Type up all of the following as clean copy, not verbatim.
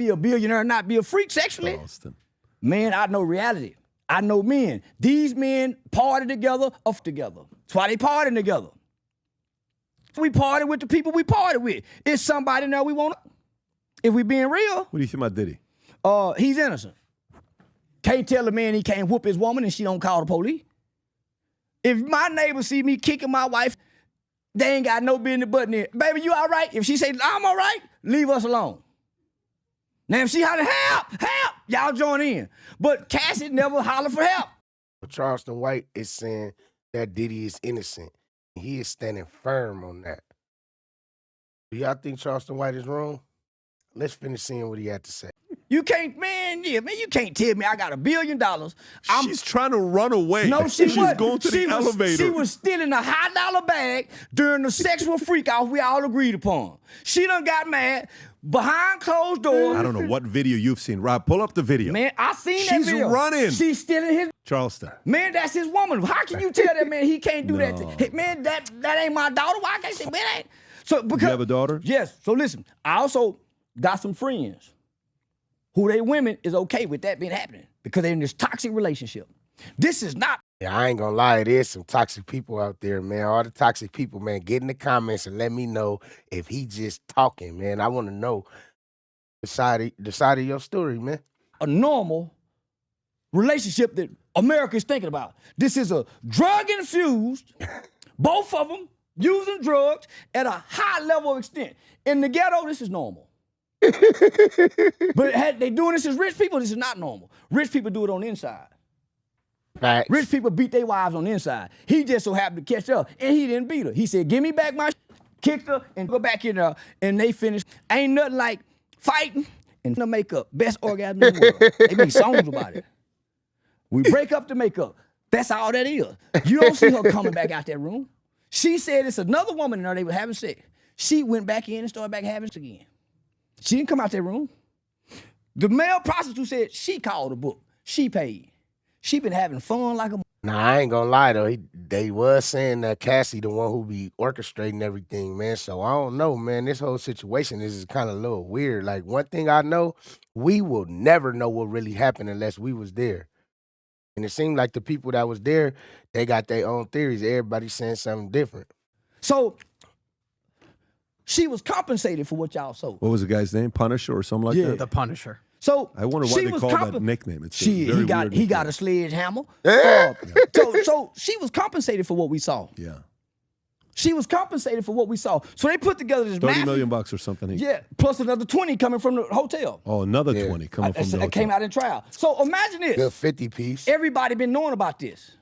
Be a billionaire, not be a freak sexually. Charleston. Man, I know reality. I know men. These men party together, off together. That's why they partying together. We party with the people we party with. It's somebody now we want. If we being real. What do you think about Diddy? He's innocent. Can't tell a man he can't whoop his woman and she don't call the police. If my neighbor see me kicking my wife, they ain't got no business butting in. Baby, you all right? If she say, I'm all right, leave us alone. Now, if she holler, help, y'all join in. But Cassie never holler for help. Charleston White is saying that Diddy is innocent. He is standing firm on that. Do y'all think Charleston White is wrong? Let's finish seeing what he had to say. You can't, you can't tell me I got $1 billion. She's trying to run away. No, she's going to the elevator. She was stealing a high-dollar bag during the sexual freak-off we all agreed upon. She done got mad behind closed doors. I don't know what video you've seen. Rob, pull up the video. Man, I seen that video. She's running. She's stealing his... Charleston. Man, that's his woman. How can you tell that man he can't do that? Man, that ain't my daughter. Why can't say, man, ain't... So, because, you have a daughter? Yes. So listen, I also got some friends who they women is okay with that being happening because they're in this toxic relationship. This is not. Yeah, I ain't gonna lie, there's some toxic people out there, man. All the toxic people, man, get in the comments and let me know if he just talking, man. I want to know the side of your story, man. A normal relationship that America is thinking about. This is a drug-infused, both of them using drugs at a high level of extent. In the ghetto, this is normal. But had they doing this as rich people, this is not normal. Rich people do it on the inside. Facts. Rich people beat their wives on the inside. He just so happened to catch up, and he didn't beat her. He said, give me back my kicked her, and go back in there, and they finished. Ain't nothing like fighting and the makeup. Best orgasm in the world. They make songs about it. We break up the makeup. That's all that is. You don't see her coming back out that room. She said it's another woman in there they were having sex. She went back in and started back having sex again. She didn't come out that room. The male prostitute said she called the book. She paid. She been having fun like a... Nah, I ain't gonna lie, though. They was saying that Cassie the one who be orchestrating everything, man. So I don't know, man. This whole situation is kind of a little weird. Like, one thing I know, we will never know what really happened unless we was there. And it seemed like the people that was there, they got their own theories. Everybody's saying something different. So... she was compensated for what y'all sold. What was the guy's name? Punisher or something like that? The Punisher. So I wonder why they call that nickname. It's he got a sledgehammer. So she was compensated for what we saw. Yeah. She was compensated for what we saw. So they put together this $30 million or something. Yeah, plus another 20 coming from the hotel. Oh, another 20 coming from the hotel. It came out in trial. So imagine this. Good 50 piece. Everybody been knowing about this.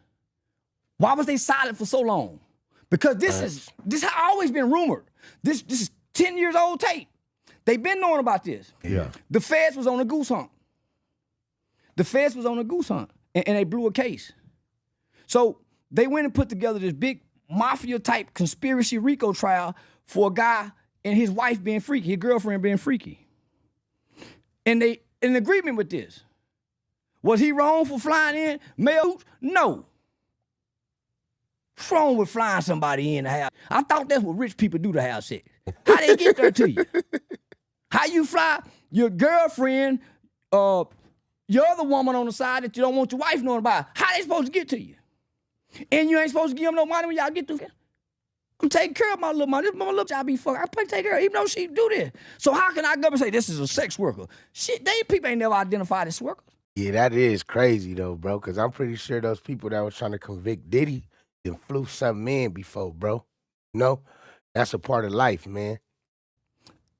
Why was they silent for so long? Because this has always been rumored. This is 10 years old tape. They've been knowing about this. Yeah. The feds was on a goose hunt. And they blew a case. So they went and put together this big mafia-type conspiracy RICO trial for a guy and his wife being freaky, his girlfriend being freaky. And they in agreement with this. Was he wrong for flying in male hoops? No. What's wrong with flying somebody in the house? I thought that's what rich people do to have sex. How they get there to you? How you fly your girlfriend, your other woman on the side that you don't want your wife knowing about? How they supposed to get to you? And you ain't supposed to give them no money when y'all get through. I'm taking care of my little money. This my little job be fucking. I play take care of her, even though she do this. So how can I go and say this is a sex worker? Shit, people ain't never identified as workers. Yeah, that is crazy though, bro. Because I'm pretty sure those people that were trying to convict Diddy then flew something in before, bro. You know, that's a part of life, man.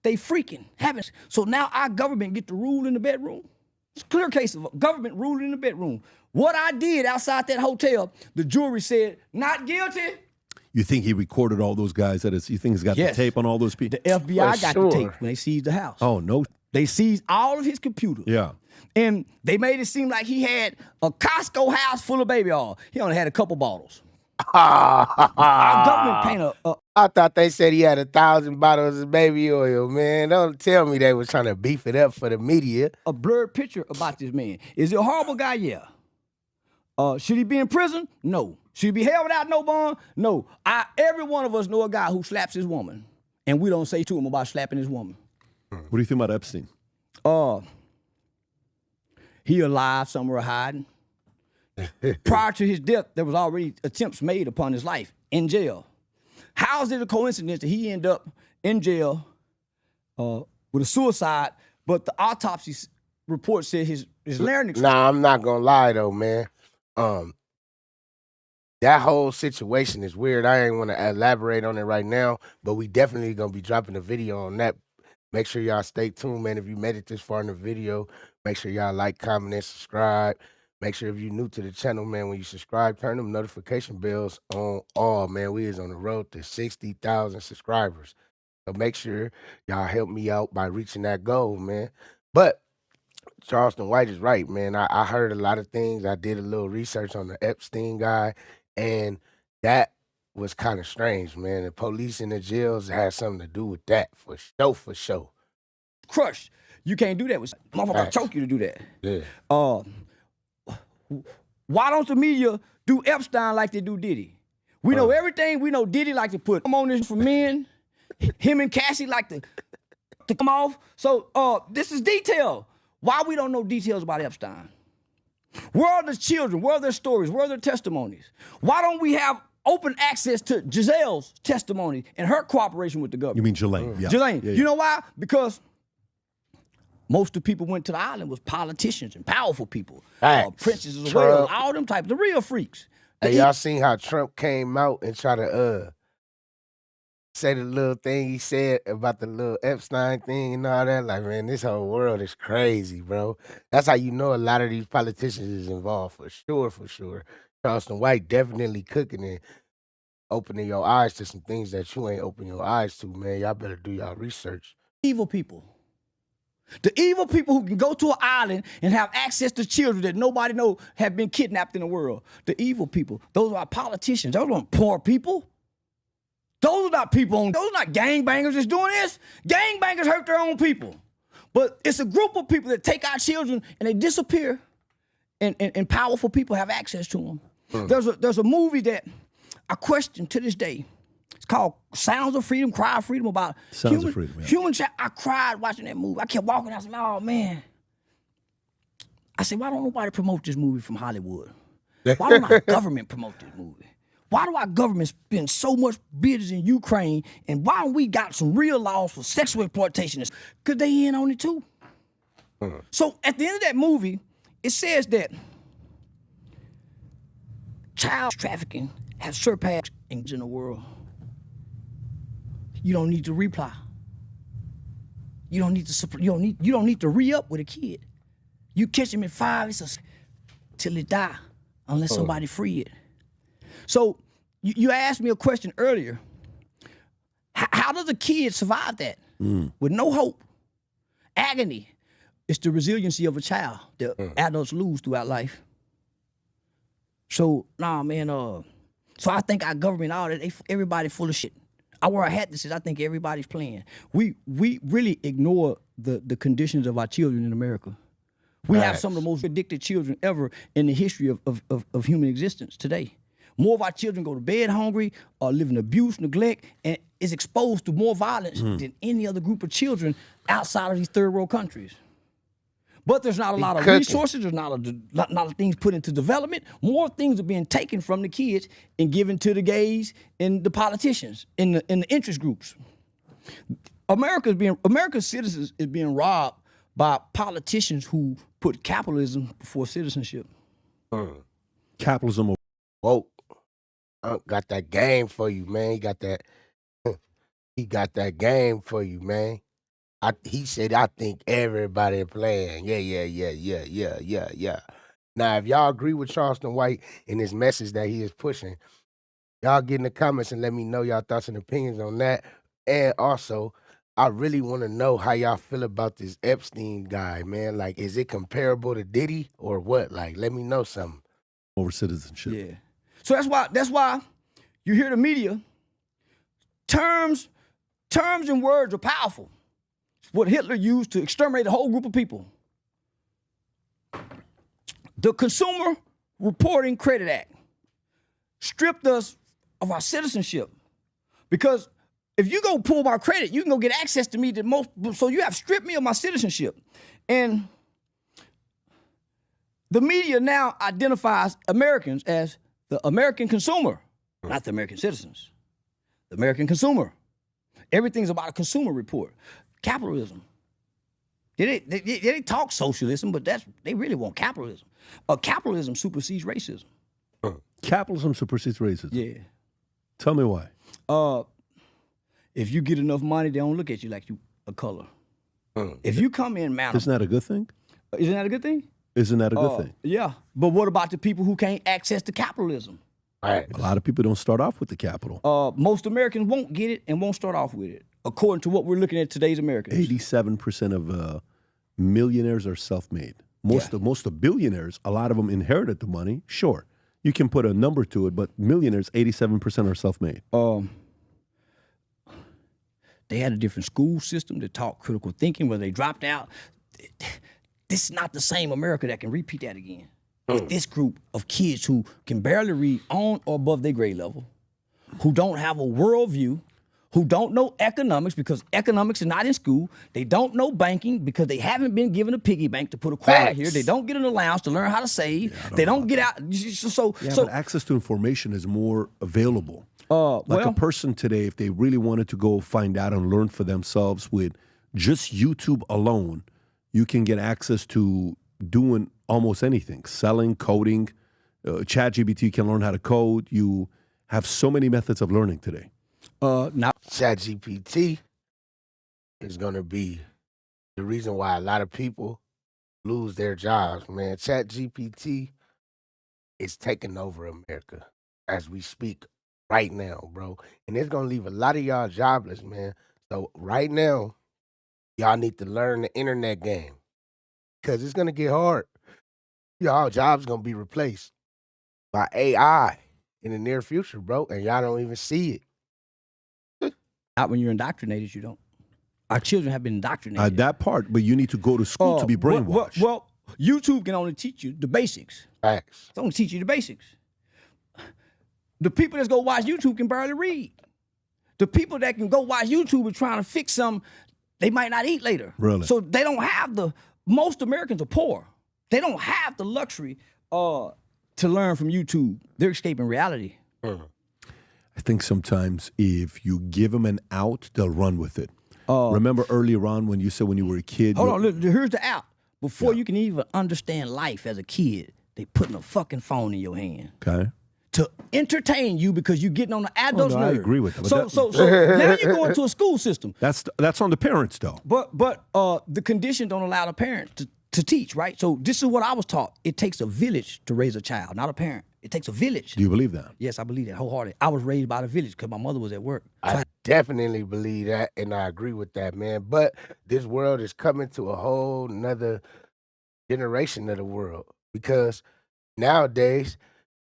They freaking haven't. So now our government get to rule in the bedroom. It's a clear case of government ruling in the bedroom. What I did outside that hotel, the jury said, not guilty. You think he recorded all those guys? You think he's got the tape on all those people? The FBI got the tape when they seized the house. Oh, no. They seized all of his computers. Yeah. And they made it seem like he had a Costco house full of baby oil. He only had a couple bottles. Our government paid I thought they said he had 1,000 bottles of baby oil, man. Don't tell me they was trying to beef it up for the media. A blurred picture about this man. Is he a horrible guy? Yeah. Should he be in prison? No. Should he be held without no bond? No. Every one of us know a guy who slaps his woman, and we don't say to him about slapping his woman. What do you think about Epstein? He alive somewhere hiding. Prior to his death, there was already attempts made upon his life in jail. How is it a coincidence that he ended up in jail with a suicide, but the autopsy report said his larynx... Nah, I'm not gonna lie though, man. That whole situation is weird. I ain't want to elaborate on it right now, but we definitely gonna be dropping a video on that. Make sure y'all stay tuned, man. If you made it this far in the video, make sure y'all like, comment, and subscribe. Make sure if you're new to the channel, man, when you subscribe, turn them notification bells on all, man. We is on the road to 60,000 subscribers. So make sure y'all help me out by reaching that goal, man. But Charleston White is right, man. I heard a lot of things. I did a little research on the Epstein guy, and that was kind of strange, man. The police and the jails had something to do with that, for sure. Crushed. You can't do that with motherfucker. Choke you to do that. Yeah. Why don't the media do Epstein like they do Diddy? We know everything. We know Diddy like to put on this for men. Him and Cassie like to come off. So this is detail. Why we don't know details about Epstein? Where are the children? Where are their stories? Where are their testimonies? Why don't we have open access to Giselle's testimony and her cooperation with the government? You mean Ghislaine? Yeah. Ghislaine. Yeah. You know why? Because most of the people went to the island was politicians and powerful people. Princes as well, all them types, the real freaks. Hey, y'all seen how Trump came out and try to say the little thing he said about the little Epstein thing and all that? Like, man, this whole world is crazy, bro. That's how you know a lot of these politicians is involved, for sure. Charleston White definitely cooking and opening your eyes to some things that you ain't open your eyes to, man. Y'all better do y'all research. Evil people. The evil people who can go to an island and have access to children that nobody know have been kidnapped in the world. The evil people. Those are politicians. Those aren't poor people. Those are not people. Those are not gangbangers that's doing this. Gangbangers hurt their own people. But it's a group of people that take our children and they disappear, and powerful people have access to them. There's a movie that I question to this day. It's called Sounds of Freedom, Cry of Freedom, about human child. I cried watching that movie. I kept walking. I said, oh, man. I said, why don't nobody promote this movie from Hollywood? Why don't our government promote this movie? Why do our government spend so much billions in Ukraine, and why don't we got some real laws for sexual exploitation? Because they in on it too. So at the end of that movie, it says that child trafficking has surpassed in the world. You don't need to reply. You don't need to re-up with a kid. You catch him at 5, till he die, unless somebody free it. So you asked me a question earlier. How does a kid survive that with no hope? Agony. It's the resiliency of a child that adults lose throughout life. So, nah, man. So I think our government, all that, everybody full of shit. I wear a hat that says I think everybody's playing. We really ignore the conditions of our children in America. We have some of the most addicted children ever in the history of human existence today. More of our children go to bed hungry or live in abuse, neglect, and is exposed to more violence than any other group of children outside of these third world countries. But there's not a lot of resources, there's not a lot of things put into development. More things are being taken from the kids and given to the gays and the politicians in the interest groups. America's citizens is being robbed by politicians who put capitalism before citizenship. Capitalism. Whoa. Got that game for you, man. He got that game for you, man. He said, I think everybody playing. Yeah. Now, if y'all agree with Charleston White and his message that he is pushing, y'all get in the comments and let me know y'all thoughts and opinions on that. And also, I really want to know how y'all feel about this Epstein guy, man. Like, is it comparable to Diddy or what? Like, let me know something. Over citizenship. Yeah. So that's why you hear the media. Terms and words are powerful. It's what Hitler used to exterminate a whole group of people. The Consumer Reporting Credit Act stripped us of our citizenship because if you go pull my credit, you can go get access to me so you have stripped me of my citizenship. And the media now identifies Americans as the American consumer, not the American citizens. The American consumer. Everything's about a consumer report. Capitalism. They talk socialism, but they really want capitalism. Capitalism supersedes racism. Capitalism supersedes racism. Yeah. Tell me why. If you get enough money, they don't look at you like you a color. If you come in, man, Isn't that a good thing? Isn't that a good thing? Isn't that a good thing? Yeah. But what about the people who can't access to capitalism? Right. A lot of people don't start off with the capital. Most Americans won't get it and won't start off with it, according to what we're looking at today's Americans. 87% of millionaires are self-made. Most of billionaires, a lot of them inherited the money. Sure, you can put a number to it, but millionaires, 87% are self-made. They had a different school system that taught critical thinking, where they dropped out. This is not the same America that can repeat that again. With this group of kids who can barely read on or above their grade level, who don't have a worldview, who don't know economics because economics is not in school. They don't know banking because they haven't been given a piggy bank to put a quarter here. They don't get an allowance to learn how to save. They don't get out. But access to information is more available. A person today, if they really wanted to go find out and learn for themselves with just YouTube alone, you can get access to doing almost anything. Selling, coding, ChatGPT can learn how to code. You have so many methods of learning today. Now ChatGPT is going to be the reason why a lot of people lose their jobs, man. ChatGPT is taking over America as we speak right now, bro. And it's going to leave a lot of y'all jobless, man. So right now, y'all need to learn the internet game because it's going to get hard. Y'all jobs going to be replaced by AI in the near future, bro. And y'all don't even see it. Not when you're indoctrinated, you don't. Our children have been indoctrinated. That part, but you need to go to school to be brainwashed. Well, YouTube can only teach you the basics. Facts. It's only teach you the basics. The people that go watch YouTube can barely read. The people that can go watch YouTube are trying to fix something they might not eat later. Really? So they don't have most Americans are poor. They don't have the luxury to learn from YouTube. They're escaping reality. I think sometimes if you give them an out, they'll run with it. Remember earlier on when you said when you were a kid? Hold on, look, here's the out. Before you can even understand life as a kid, they putting a fucking phone in your hand. Okay. To entertain you because you're getting on the adult's nerve. I agree with that. So now you're going to a school system. That's on the parents though. But the condition don't allow the parent to teach, right? So this is what I was taught. It takes a village to raise a child, not a parent. It takes a village. Do you believe that? Yes, I believe that wholeheartedly. I was raised by the village because my mother was at work. I definitely believe that, and I agree with that, man. But this world is coming to a whole nother generation of the world because nowadays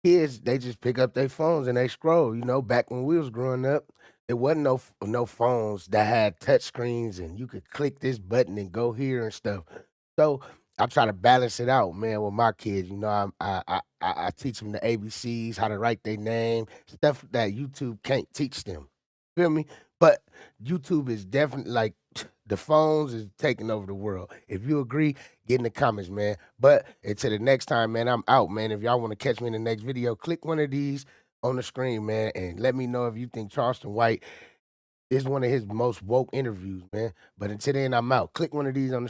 kids, they just pick up their phones and they scroll. You know, back when we was growing up, there wasn't no phones that had touch screens and you could click this button and go here and stuff. So I try to balance it out, man, with my kids. You know, I teach them the ABCs, how to write their name, stuff that YouTube can't teach them. Feel me? But YouTube is definitely like the phones is taking over the world. If you agree, get in the comments, man. But until the next time, man, I'm out, man. If y'all want to catch me in the next video, click one of these on the screen, man, and let me know if you think Charleston White is one of his most woke interviews, man. But until then, I'm out. Click one of these on the